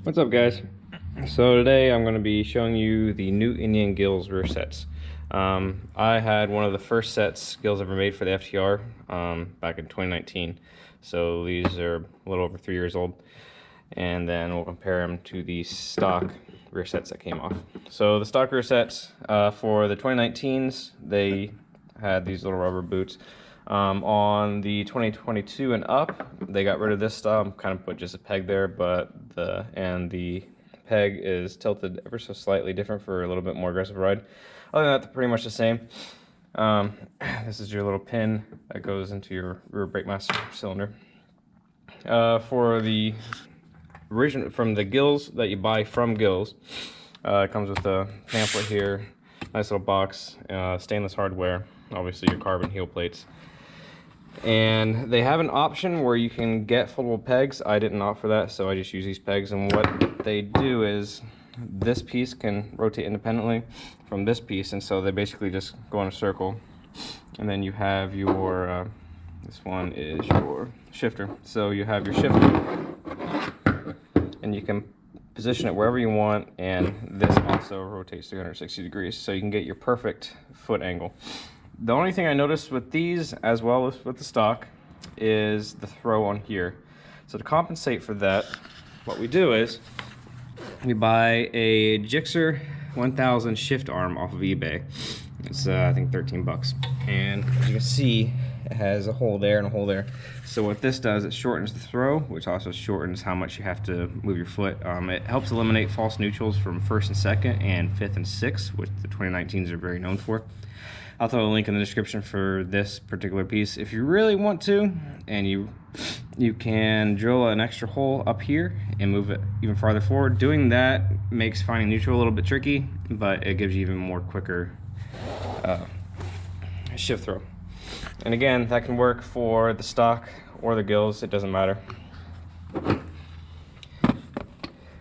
What's up, guys? So today I'm going to be showing you the new Indian Gilles rear sets. I had one of the first sets Gilles ever made for the FTR back in 2019. So these are a little over 3 years old, and then we'll compare them to the stock rear sets that came off. So the stock rear sets for the 2019s, they had these little rubber boots. On the 2022 and up, they got rid of this stuff, kind of put just a peg there, but the peg is tilted ever so slightly different for a little bit more aggressive ride. Other than that, they're pretty much the same. This is your little pin that goes into your rear brake master cylinder. For the original, from the Gilles that you buy from Gilles, it comes with a pamphlet here, nice little box, stainless hardware, obviously your carbon heel plates. And they have an option where you can get foldable pegs. I didn't opt for that, so I just use these pegs. And what they do is this piece can rotate independently from this piece, and so they basically just go in a circle. And then you have your this one is your shifter. So you have your shifter, and you can position it wherever you want, and this also rotates 360 degrees, so you can get your perfect foot angle. The only thing I noticed with these, as well as with the stock, is the throw on here. So to compensate for that, what we do is we buy a Gixxer 1000 shift arm off of eBay. It's I think 13 bucks, and as you can see, it has a hole there and a hole there. So what this does, it shortens the throw, which also shortens how much you have to move your foot. It helps eliminate false neutrals from first and second and fifth and sixth, which the 2019s are very known for. I'll throw a link in the description for this particular piece if you really want to, and you can drill an extra hole up here and move it even farther forward. Doing that makes finding neutral a little bit tricky, but it gives you even more quicker shift throw. And again, that can work for the stock or the Gilles, it doesn't matter.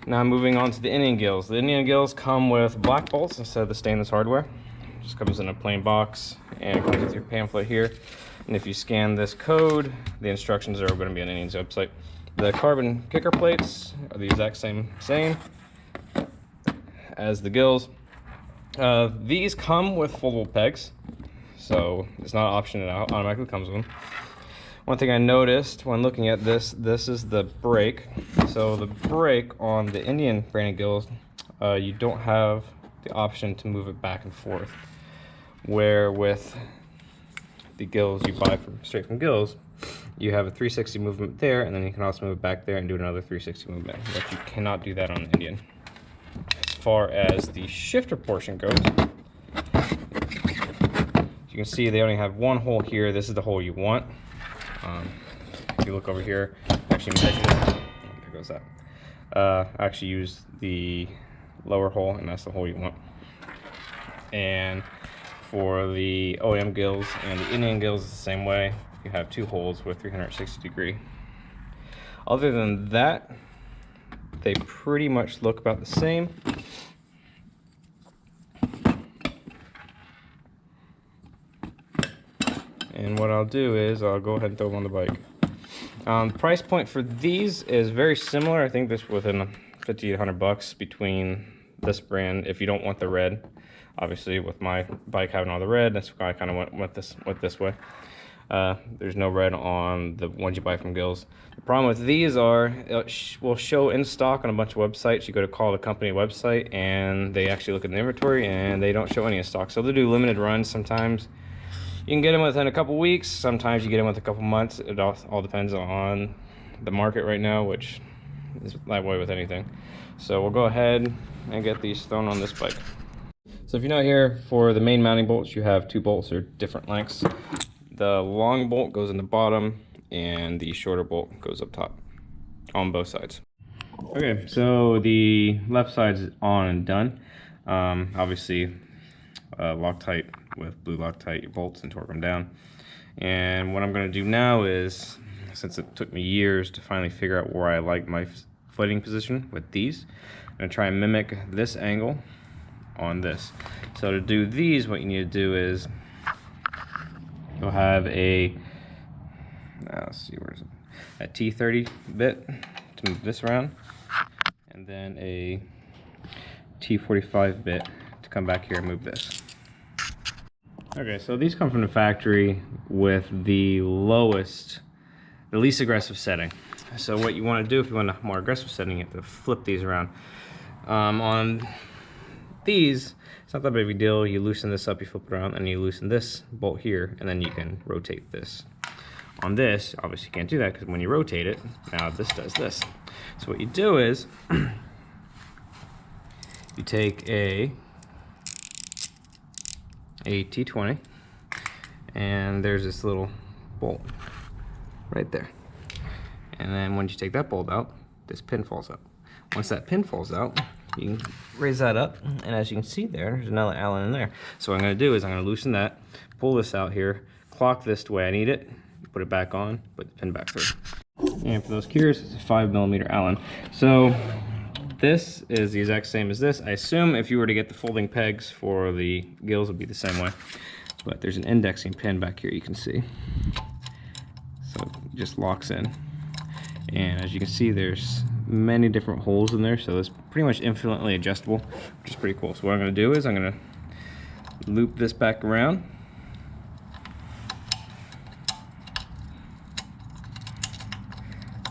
Now moving on to the Indian Gilles. The Indian Gilles come with black bolts instead of the stainless hardware. Just comes in a plain box, and it comes with your pamphlet here. And if you scan this code, the instructions are going to be on Indian's website. The carbon kicker plates are the exact same as the Gilles. These come with foldable pegs, so it's not an option, it automatically comes with them. One thing I noticed when looking at this is the brake. So the brake on the Indian branded Gilles, you don't have the option to move it back and forth, where with the Gilles you buy straight from Gilles, you have a 360 movement there, and then you can also move it back there and do another 360 movement, but you cannot do that on the Indian. As far as the shifter portion goes, you can see they only have one hole here. This is the hole you want. If you look over here, actually measure it. There goes that. I actually use the lower hole, and that's the hole you want. And for the OEM Gilles and the Indian Gilles, it's the same way. You have two holes with 360 degree. Other than that, they pretty much look about the same. And what I'll do is I'll go ahead and throw them on the bike. The price point for these is very similar. I think this within 50 to 100 bucks between this brand, if you don't want the red. Obviously with my bike having all the red, that's why I kind of went this way. There's no red on the ones you buy from Gilles. The problem with these are, it will show in stock on a bunch of websites. You go to call the company website, and they actually look at the inventory, and they don't show any in stock. So they do limited runs sometimes. You can get them within a couple weeks. Sometimes you get them with a couple months. It all depends on the market right now, which is that way with anything. So we'll go ahead and get these thrown on this bike. So if you're not here, for the main mounting bolts, you have two bolts that are different lengths. The long bolt goes in the bottom, and the shorter bolt goes up top on both sides. Okay, so the left side's on and done. Obviously, Loctite with blue Loctite your bolts and torque them down. And what I'm going to do now is, since it took me years to finally figure out where I like my footing position with these, I'm going to try and mimic this angle on this. So to do these, what you need to do is you'll have a, let's see, where is it? A T30 bit to move this around, and then a T45 bit to come back here and move this. Okay, so these come from the factory with the least aggressive setting. So what you want to do, if you want a more aggressive setting, you have to flip these around. On these, it's not that big of a deal. You loosen this up, you flip it around, and you loosen this bolt here, and then you can rotate this. On this, obviously you can't do that because when you rotate it, now this does this. So what you do is, you take a T20, and there's this little bolt right there. And then once you take that bolt out, this pin falls out. Once that pin falls out, you can raise that up, and as you can see there's another Allen in there. So what I'm going to do is I'm going to loosen that, pull this out here, clock this the way I need it, put it back on, put the pin back through. And for those curious, it's a 5mm Allen. So this is the exact same as this. I assume if you were to get the folding pegs for the gills, it would be the same way. But there's an indexing pin back here you can see. So it just locks in. And as you can see, there's many different holes in there, so it's pretty much infinitely adjustable, which is pretty cool. So what I'm going to do is I'm going to loop this back around.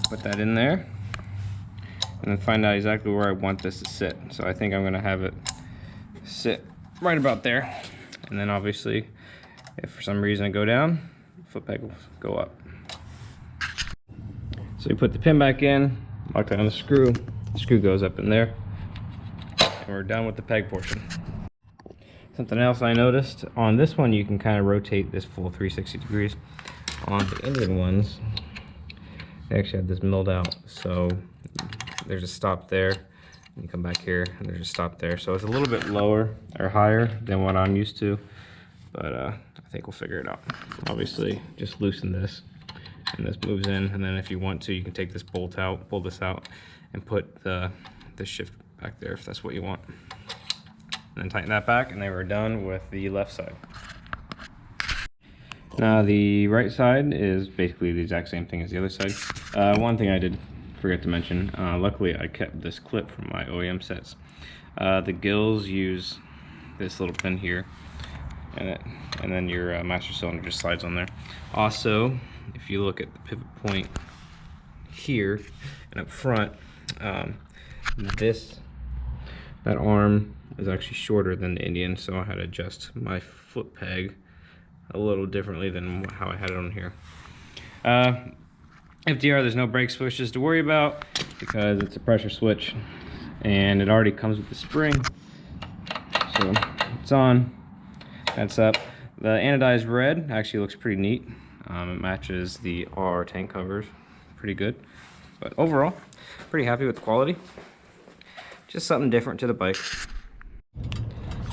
Put that in there, and then find out exactly where I want this to sit. So I think I'm going to have it sit right about there, and then obviously if for some reason I go down, foot peg will go up. So you put the pin back in, lock that on the screw goes up in there, and we're done with the peg portion. Something else I noticed, on this one you can kind of rotate this full 360 degrees. On the Indian ones, they actually have this milled out, so there's a stop there, and you come back here and there's a stop there, so it's a little bit lower or higher than what I'm used to, but I think we'll figure it out. Obviously just loosen this, and this moves in, and then if you want to, you can take this bolt out, pull this out, and put the shift back there if that's what you want, and then tighten that back, and then we're done with the left side. Now the right side is basically the exact same thing as the other side. One thing I did forget to mention, luckily I kept this clip from my OEM sets. The gills use this little pin here, and then your master cylinder just slides on there. Also, if you look at the pivot point here and up front, that arm is actually shorter than the Indian, so I had to adjust my foot peg a little differently than how I had it on here. FTR, there's no brake switches to worry about because it's a pressure switch and it already comes with the spring. So it's on, that's up. The anodized red actually looks pretty neat. It matches the R tank covers pretty good, but overall pretty happy with the quality. Just something different to the bike.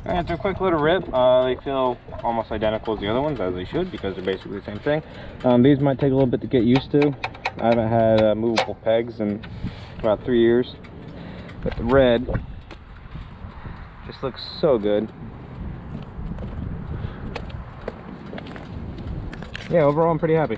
After a quick little rip, they feel almost identical as the other ones, as they should, because they're basically the same thing. These might take a little bit to get used to. I haven't had movable pegs in about 3 years, but the red just looks so good. Yeah, overall I'm pretty happy.